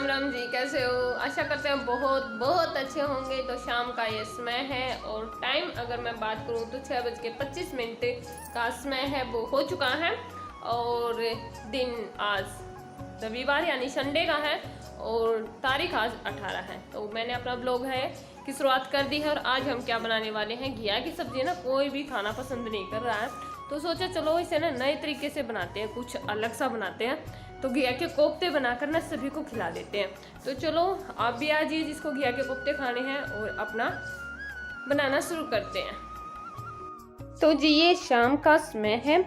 राम राम जी, कैसे हो? आशा करते हैं बहुत बहुत अच्छे होंगे। तो शाम का ये समय है और टाइम अगर मैं बात करूं तो 6:25 का समय है, वो हो चुका है। और दिन आज रविवार यानी संडे का है और तारीख आज 18 है। तो मैंने अपना ब्लॉग है की शुरुआत कर दी है। और आज हम क्या बनाने वाले हैं, घिया की सब्जी। ना कोई भी खाना पसंद नहीं कर रहा है, तो सोचा चलो इसे ना नए तरीके से बनाते हैं, कुछ अलग सा बनाते हैं। तो घिया के कोफ्ते बनाकर ना सभी को खिला देते हैं। तो चलो आप भी आ जाइए जिसको घिया के कोफ्ते खाने हैं और अपना बनाना शुरू करते हैं। तो जी ये शाम का समय है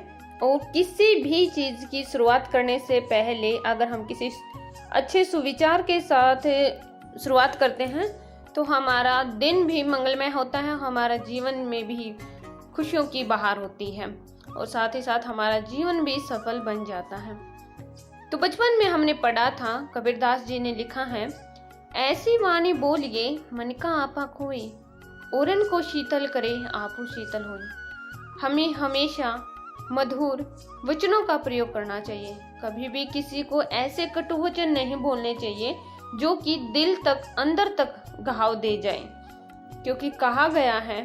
और किसी भी चीज़ की शुरुआत करने से पहले अगर हम किसी अच्छे सुविचार के साथ शुरुआत करते हैं तो हमारा दिन भी मंगलमय होता है, हमारा जीवन में भी खुशियों की बहार होती है और साथ ही साथ हमारा जीवन भी सफल बन जाता है। तो बचपन में हमने पढ़ा था, कबीरदास जी ने लिखा है, ऐसी वाणी बोलिए मन का आपा खोए, ओरन को शीतल करे आपू शीतल होए। हमें हमेशा मधुर वचनों का प्रयोग करना चाहिए। कभी भी किसी को ऐसे कटु वचन नहीं बोलने चाहिए जो कि दिल तक अंदर तक घाव दे जाए, क्योंकि कहा गया है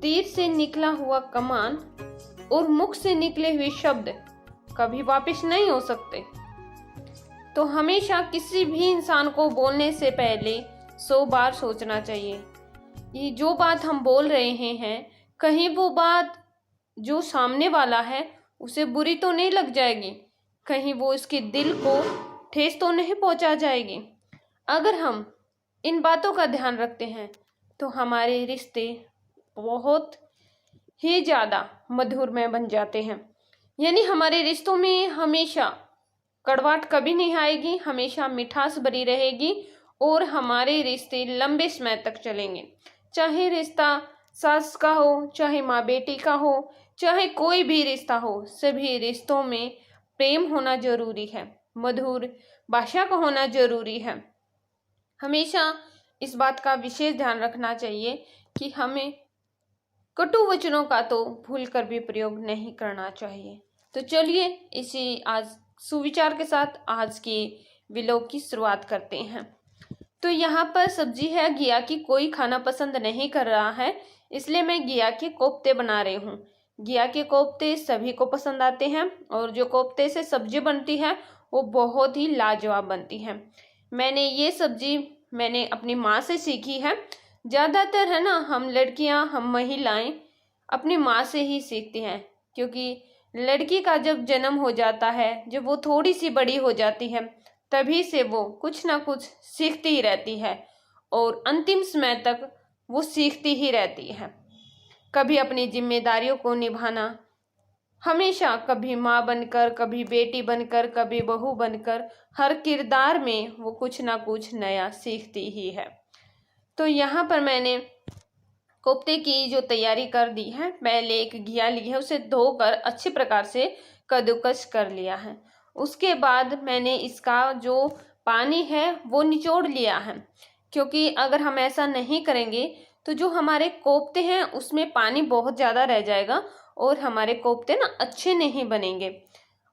तीर से निकला हुआ कमान और मुख से निकले हुए शब्द कभी वापस नहीं हो सकते। तो हमेशा किसी भी इंसान को बोलने से पहले 100 बार सोचना चाहिए। ये जो बात हम बोल रहे हैं, कहीं वो बात जो सामने वाला है उसे बुरी तो नहीं लग जाएगी, कहीं वो इसके दिल को ठेस तो नहीं पहुंचा जाएगी। अगर हम इन बातों का ध्यान रखते हैं तो हमारे रिश्ते बहुत ही ज़्यादा मधुरमय बन जाते हैं। यानी हमारे रिश्तों में हमेशा कड़वाहट कभी नहीं आएगी, हमेशा मिठास भरी रहेगी और हमारे रिश्ते लंबे समय तक चलेंगे। चाहे रिश्ता सास का हो, चाहे माँ बेटी का हो, चाहे कोई भी रिश्ता हो, सभी रिश्तों में प्रेम होना जरूरी है, मधुर भाषा का होना जरूरी है। हमेशा इस बात का विशेष ध्यान रखना चाहिए कि हमें कटु वचनों का तो भूल कर भी प्रयोग नहीं करना चाहिए। तो चलिए इसी आज सुविचार के साथ आज की व्लॉग की शुरुआत करते हैं। तो यहाँ पर सब्जी है घिया की। कोई खाना पसंद नहीं कर रहा है, इसलिए मैं घिया के कोफ्ते बना रही हूँ। घिया के कोफ्ते सभी को पसंद आते हैं और जो कोफ्ते से सब्जी बनती है वो बहुत ही लाजवाब बनती है। ये सब्जी मैंने अपनी माँ से सीखी है। ज़्यादातर है ना, हम लड़कियां, हम महिलाएं अपनी माँ से ही सीखती हैं, क्योंकि लड़की का जब जन्म हो जाता है, जब वो थोड़ी सी बड़ी हो जाती है, तभी से वो कुछ ना कुछ सीखती ही रहती है और अंतिम समय तक वो सीखती ही रहती है। कभी अपनी जिम्मेदारियों को निभाना, हमेशा कभी माँ बनकर, कभी बेटी बनकर, कभी बहू बनकर, हर किरदार में वो कुछ ना कुछ नया सीखती ही है। तो यहाँ पर मैंने कोफ्ते की जो तैयारी कर दी है, पहले एक घिया ली है, उसे धोकर अच्छे प्रकार से कद्दूकस कर लिया है। उसके बाद मैंने इसका जो पानी है वो निचोड़ लिया है, क्योंकि अगर हम ऐसा नहीं करेंगे तो जो हमारे कोफ्ते हैं उसमें पानी बहुत ज़्यादा रह जाएगा और हमारे कोफ्ते ना अच्छे नहीं बनेंगे।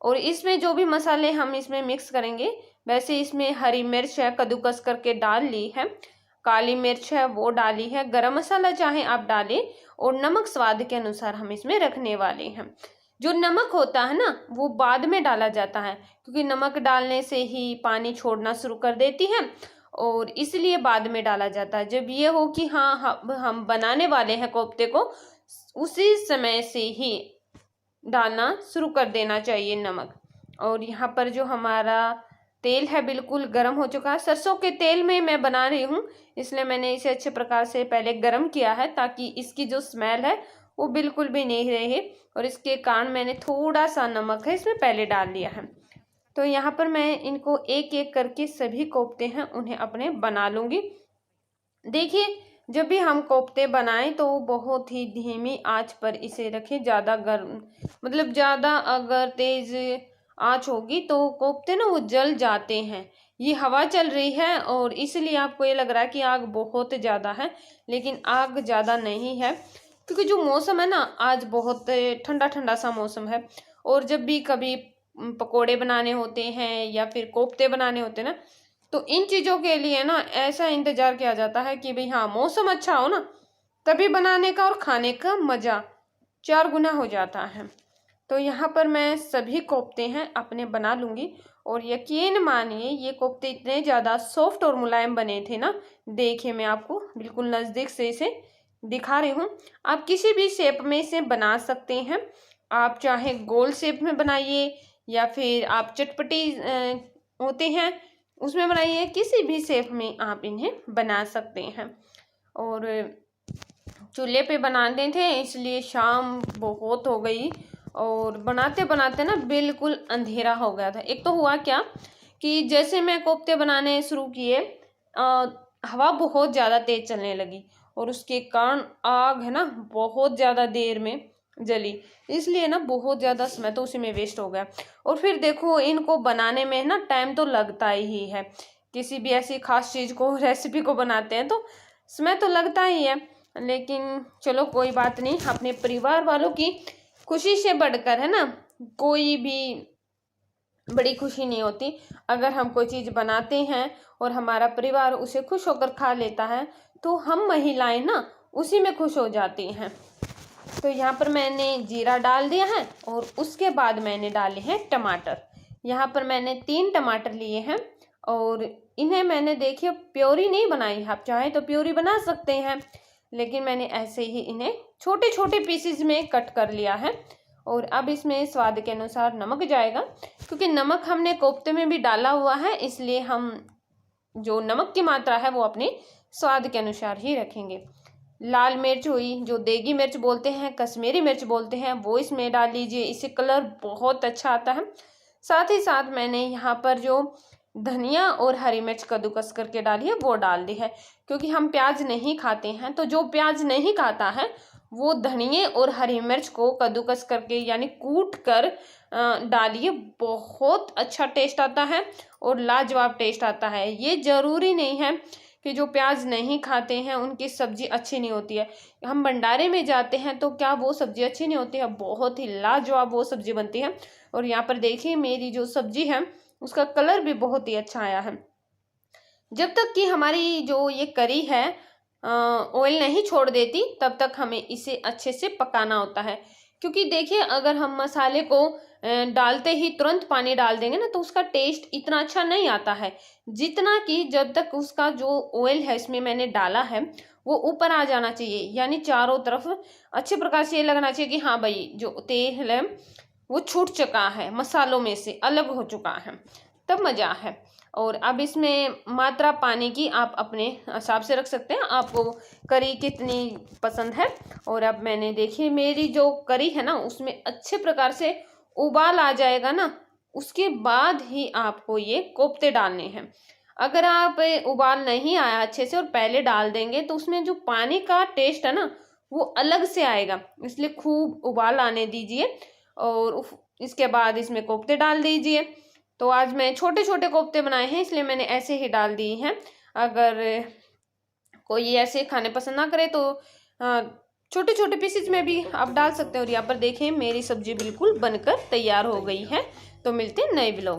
और इसमें जो भी मसाले हम इसमें मिक्स करेंगे, वैसे इसमें हरी मिर्च है कद्दूकस करके डाल ली है, काली मिर्च है वो डाली है, गरम मसाला चाहे आप डालें और नमक स्वाद के अनुसार हम इसमें रखने वाले हैं। जो नमक होता है ना वो बाद में डाला जाता है, क्योंकि नमक डालने से ही पानी छोड़ना शुरू कर देती है और इसलिए बाद में डाला जाता है। जब ये हो कि हाँ हम बनाने वाले हैं कोफ्ते को, उसी समय से ही डालना शुरू कर देना चाहिए नमक। और यहाँ पर जो हमारा तेल है बिल्कुल गर्म हो चुका है। सरसों के तेल में मैं बना रही हूँ, इसलिए मैंने इसे अच्छे प्रकार से पहले गर्म किया है ताकि इसकी जो स्मेल है वो बिल्कुल भी नहीं रहे। और इसके कारण मैंने थोड़ा सा नमक है इसमें पहले डाल लिया है। तो यहाँ पर मैं इनको एक एक करके सभी कोफ्ते हैं उन्हें अपने बना लूँगी। देखिए, जब भी हम कोफ्ते बनाएं तो बहुत ही धीमी आंच पर इसे रखें। ज़्यादा गर्म मतलब ज़्यादा अगर तेज़ आंच होगी तो कोफ्ते ना वो जल जाते हैं। ये हवा चल रही है और इसलिए आपको ये लग रहा है कि आग बहुत ज़्यादा है, लेकिन आग ज़्यादा नहीं है, क्योंकि जो मौसम है ना आज बहुत ठंडा ठंडा सा मौसम है। और जब भी कभी पकोड़े बनाने होते हैं या फिर कोफ्ते बनाने होते हैं ना, तो इन चीज़ों के लिए ना ऐसा इंतज़ार किया जाता है कि भाई हाँ मौसम अच्छा हो ना, तभी बनाने का और खाने का मज़ा 4 गुना हो जाता है। तो यहाँ पर मैं सभी कोफ्ते हैं अपने बना लूँगी और यकीन मानिए ये कोफ्ते इतने ज़्यादा सॉफ्ट और मुलायम बने थे ना। देखिए मैं आपको बिल्कुल नज़दीक से इसे दिखा रही हूँ। आप किसी भी शेप में इसे बना सकते हैं। आप चाहे गोल शेप में बनाइए या फिर आप चटपटी होते हैं उसमें बनाइए, किसी भी शेप में आप इन्हें बना सकते हैं। और चूल्हे पे बनाते थे इसलिए शाम बहुत हो गई और बनाते बनाते ना बिल्कुल अंधेरा हो गया था। एक तो हुआ क्या कि जैसे मैं कोफ्ते बनाने शुरू किए हवा बहुत ज़्यादा तेज चलने लगी और उसके कारण आग है ना बहुत ज़्यादा देर में जली, इसलिए ना बहुत ज़्यादा समय तो उसी में वेस्ट हो गया। और फिर देखो इनको बनाने में ना टाइम तो लगता ही है, किसी भी ऐसी खास चीज़ को रेसिपी को बनाते हैं तो समय तो लगता ही है। लेकिन चलो कोई बात नहीं, अपने परिवार वालों की खुशी से बढ़कर है ना कोई भी बड़ी खुशी नहीं होती। अगर हम कोई चीज़ बनाते हैं और हमारा परिवार उसे खुश होकर खा लेता है तो हम महिलाएं ना उसी में खुश हो जाती हैं। तो यहाँ पर मैंने जीरा डाल दिया है और उसके बाद मैंने डाले हैं टमाटर। यहाँ पर मैंने 3 टमाटर लिए हैं और इन्हें मैंने देखिए प्योरी नहीं बनाई, आप चाहे तो प्योरी बना सकते हैं, लेकिन मैंने ऐसे ही इन्हें छोटे छोटे पीसेस में कट कर लिया है। और अब इसमें स्वाद के अनुसार नमक जाएगा, क्योंकि नमक हमने कोफ्ते में भी डाला हुआ है, इसलिए हम जो नमक की मात्रा है वो अपने स्वाद के अनुसार ही रखेंगे। लाल मिर्च हुई, जो देगी मिर्च बोलते हैं, कश्मीरी मिर्च बोलते हैं, वो इसमें डाल लीजिए, इससे कलर बहुत अच्छा आता है। साथ ही साथ मैंने यहाँ पर जो धनिया और हरी मिर्च कद्दूकस करके डाली है वो डाल दी है, क्योंकि हम प्याज नहीं खाते हैं। तो जो प्याज नहीं खाता है वो धनिए और हरी मिर्च को कद्दूकस करके यानी कूट कर डालिए, बहुत अच्छा टेस्ट आता है और लाजवाब टेस्ट आता है। ये ज़रूरी नहीं है कि जो प्याज नहीं खाते हैं उनकी सब्ज़ी अच्छी नहीं होती है। हम भंडारे में जाते हैं तो क्या वो सब्ज़ी अच्छी नहीं होती है? बहुत ही लाजवाब वो सब्ज़ी बनती है। और यहाँ पर देखिए मेरी जो सब्ज़ी है उसका कलर भी बहुत ही अच्छा आया है। जब तक कि हमारी जो ये करी है ऑयल नहीं छोड़ देती तब तक हमें इसे अच्छे से पकाना होता है। क्योंकि देखिए अगर हम मसाले को डालते ही तुरंत पानी डाल देंगे ना तो उसका टेस्ट इतना अच्छा नहीं आता है, जितना कि जब तक उसका जो ऑयल है इसमें मैंने डाला है वो ऊपर आ जाना चाहिए, यानी चारों तरफ अच्छे प्रकार से ये लगना चाहिए कि हाँ भाई जो तेल है वो छूट चुका है, मसालों में से अलग हो चुका है, तब मज़ा है। और अब इसमें मात्रा पानी की आप अपने हिसाब से रख सकते हैं, आपको करी कितनी पसंद है। और अब मैंने देखिए मेरी जो करी है ना उसमें अच्छे प्रकार से उबाल आ जाएगा ना, उसके बाद ही आपको ये कोफ्ते डालने हैं। अगर आप उबाल नहीं आया अच्छे से और पहले डाल देंगे तो उसमें जो पानी का टेस्ट है ना वो अलग से आएगा, इसलिए खूब उबाल आने दीजिए और इसके बाद इसमें कोफ्ते डाल दीजिए। तो आज मैं छोटे छोटे कोफ्ते बनाए हैं इसलिए मैंने ऐसे ही डाल दिए हैं। अगर कोई ऐसे खाने पसंद ना करे तो छोटे छोटे पीसेज में भी आप डाल सकते हैं। और यहाँ पर देखें मेरी सब्जी बिल्कुल बनकर तैयार हो गई है। तो मिलते हैं नए ब्लॉग।